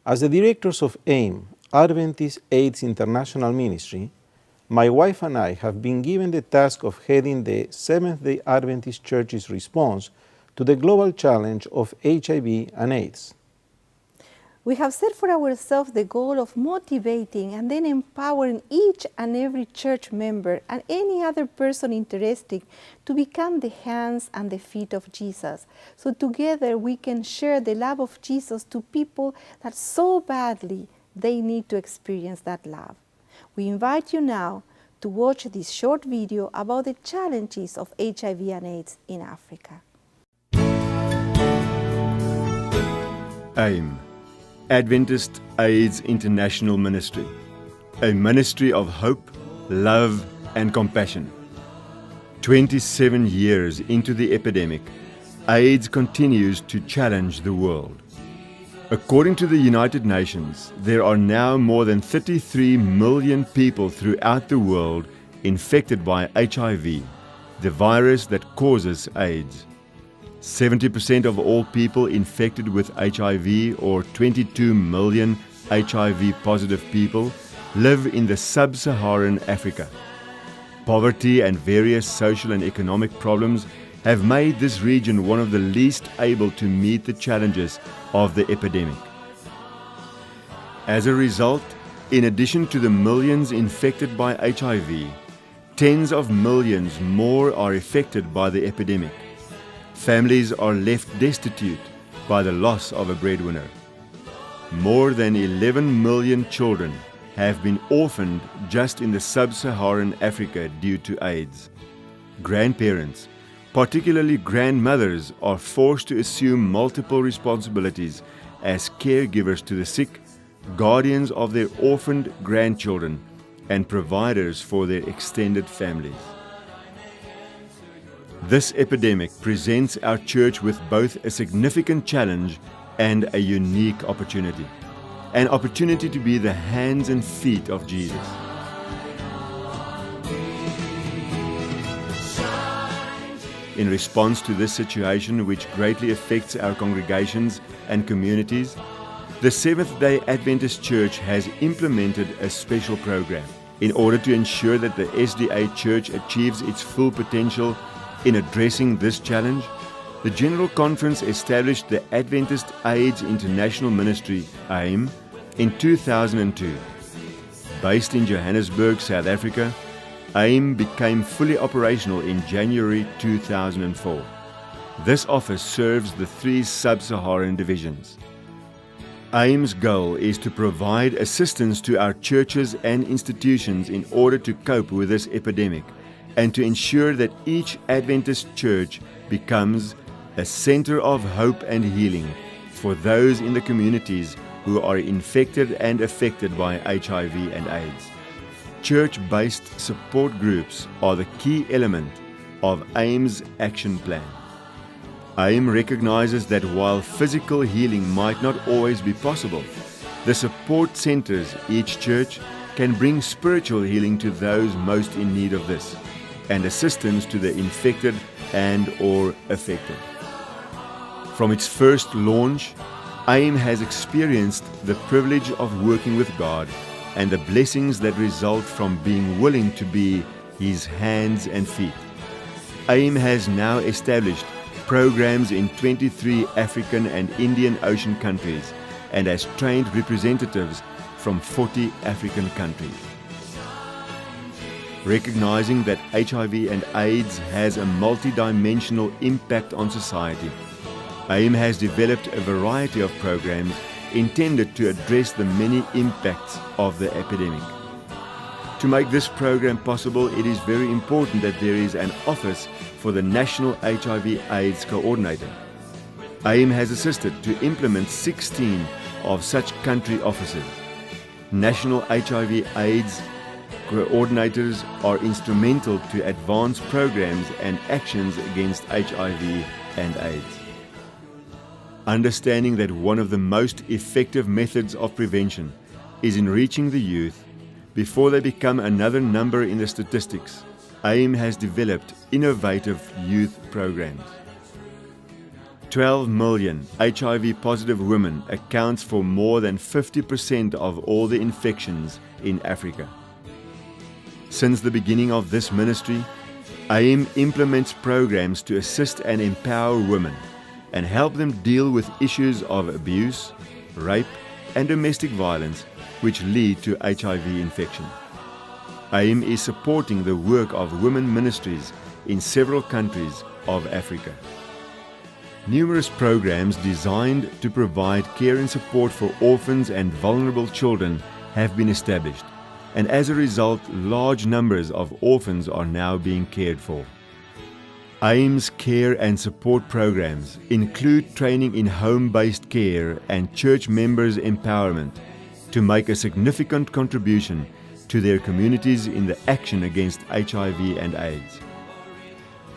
As the directors of AIM, Adventist AIDS International Ministry, my wife and I have been given the task of heading the Seventh-day Adventist Church's response to the global challenge of HIV and AIDS. We have set for ourselves the goal of motivating and then empowering each and every church member and any other person interested to become the hands and the feet of Jesus. So together we can share the love of Jesus to people that so badly they need to experience that love. We invite you now to watch this short video about the challenges of HIV and AIDS in Africa. AIM, Adventist AIDS International Ministry, a ministry of hope, love and compassion. 27 years into the epidemic, AIDS continues to challenge the world. According to the United Nations, there are now more than 33 million people throughout the world infected by HIV, the virus that causes AIDS. 70% of all people infected with HIV, or 22 million HIV-positive people, live in the sub-Saharan Africa. Poverty and various social and economic problems have made this region one of the least able to meet the challenges of the epidemic. As a result, in addition to the millions infected by HIV, tens of millions more are affected by the epidemic. Families are left destitute by the loss of a breadwinner. More than 11 million children have been orphaned just in the sub-Saharan Africa due to AIDS. Grandparents, particularly grandmothers, are forced to assume multiple responsibilities as caregivers to the sick, guardians of their orphaned grandchildren, and providers for their extended families. This epidemic presents our church with both a significant challenge and a unique opportunity. An opportunity to be the hands and feet of Jesus. In response to this situation, which greatly affects our congregations and communities, the Seventh-day Adventist Church has implemented a special program in order to ensure that the SDA Church achieves its full potential. In addressing this challenge, the General Conference established the Adventist AIDS International Ministry, AIM, in 2002. Based in Johannesburg, South Africa, AIM became fully operational in January 2004. This office serves the 3 sub-Saharan divisions. AIM's goal is to provide assistance to our churches and institutions in order to cope with this epidemic, and to ensure that each Adventist church becomes a center of hope and healing for those in the communities who are infected and affected by HIV and AIDS. Church-based support groups are the key element of AIM's action plan. AIM recognizes that while physical healing might not always be possible, the support centers each church can bring spiritual healing to those most in need of this, and assistance to the infected and/or affected. From its first launch, AIM has experienced the privilege of working with God and the blessings that result from being willing to be His hands and feet. AIM has now established programs in 23 African and Indian Ocean countries and has trained representatives from 40 African countries. Recognizing that HIV and AIDS has a multidimensional impact on society, AIM has developed a variety of programs intended to address the many impacts of the epidemic. To make this program possible, it is very important that there is an office for the National HIV/AIDS Coordinator. AIM has assisted to implement 16 of such country offices. National HIV/AIDS coordinators are instrumental to advance programs and actions against HIV and AIDS. Understanding that one of the most effective methods of prevention is in reaching the youth before they become another number in the statistics, AIM has developed innovative youth programs. 12 million HIV-positive women accounts for more than 50% of all the infections in Africa. Since the beginning of this ministry, AAIM implements programs to assist and empower women and help them deal with issues of abuse, rape, and domestic violence which lead to HIV infection. AAIM is supporting the work of women ministries in several countries of Africa. Numerous programs designed to provide care and support for orphans and vulnerable children have been established, and as a result, large numbers of orphans are now being cared for. AAIM's care and support programs include training in home-based care and church members' empowerment to make a significant contribution to their communities in the action against HIV and AIDS.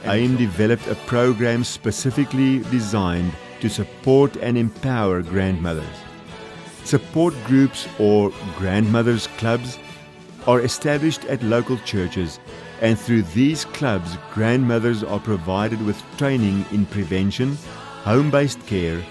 AAIM developed a program specifically designed to support and empower grandmothers. Support groups or grandmothers' clubs are established at local churches, and through these clubs, grandmothers are provided with training in prevention, home-based care,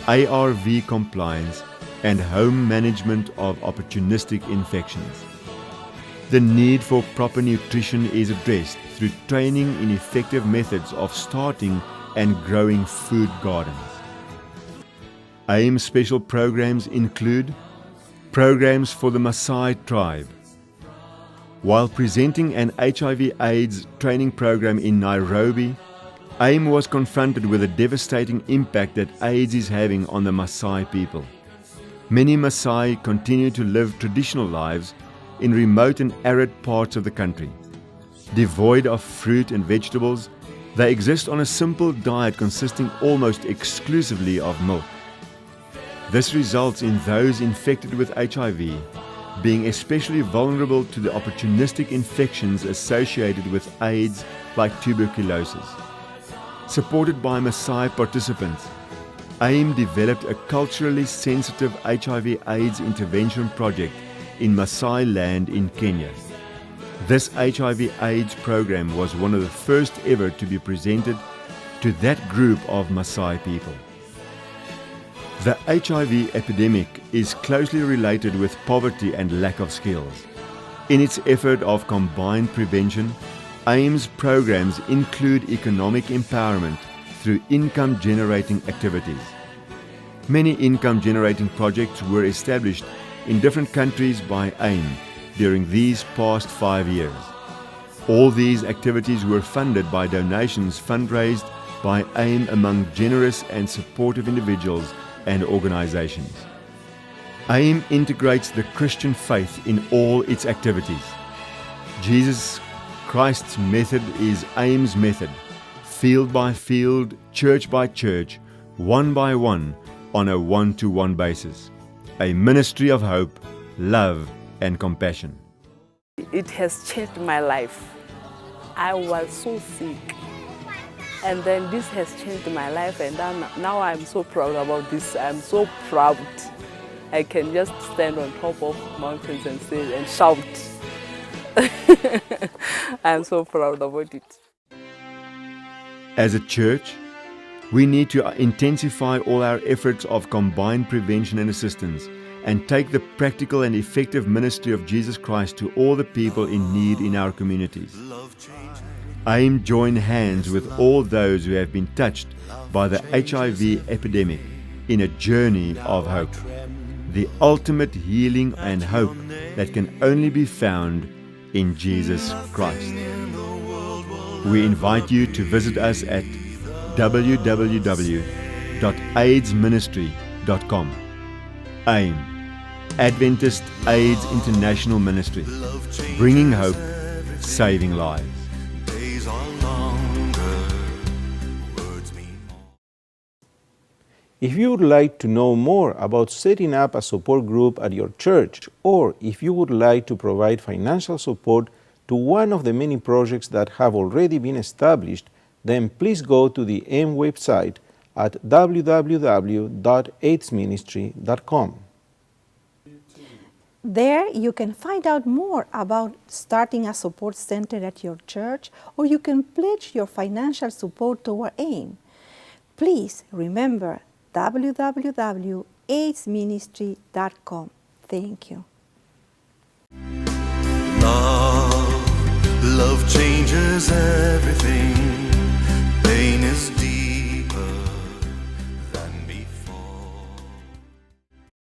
ARV compliance, and home management of opportunistic infections. The need for proper nutrition is addressed through training in effective methods of starting and growing food gardens. AAIM special programs include programs for the Maasai tribe. While presenting an HIV/AIDS training program in Nairobi, AAIM was confronted with the devastating impact that AIDS is having on the Maasai people. Many Maasai continue to live traditional lives in remote and arid parts of the country. Devoid of fruit and vegetables, they exist on a simple diet consisting almost exclusively of milk. This results in those infected with HIV being especially vulnerable to the opportunistic infections associated with AIDS like tuberculosis. Supported by Maasai participants, AAIM developed a culturally sensitive HIV/AIDS intervention project in Maasai land in Kenya. This HIV/AIDS program was one of the first ever to be presented to that group of Maasai people. The HIV epidemic is closely related with poverty and lack of skills. In its effort of combined prevention, AAIM's programs include economic empowerment through income-generating activities. Many income-generating projects were established in different countries by AAIM during these past 5 years. All these activities were funded by donations fundraised by AAIM among generous and supportive individuals and organizations. AAIM integrates the Christian faith in all its activities. Jesus Christ's method is AAIM's method, field by field, church by church, one by one, on a one-to-one basis. A ministry of hope, love, and compassion. It has changed my life. I was so sick, and then this has changed my life, and now I'm so proud about this. I'm so proud. I can just stand on top of mountains and say and shout. I'm so proud about it. As a church, we need to intensify all our efforts of combined prevention and assistance and take the practical and effective ministry of Jesus Christ to all the people in need in our communities. AAIM join hands with all those who have been touched by the HIV epidemic in a journey of hope, the ultimate healing and hope that can only be found in Jesus Christ. We invite you to visit us at www.aidsministry.com. AAIM, Adventist AIDS International Ministry, bringing hope, saving lives. If you would like to know more about setting up a support group at your church, or if you would like to provide financial support to one of the many projects that have already been established, then please go to the AAIM website at www.aidsministry.com. There you can find out more about starting a support center at your church, or you can pledge your financial support toward AAIM. Please remember www.aidsministry.com. Thank you.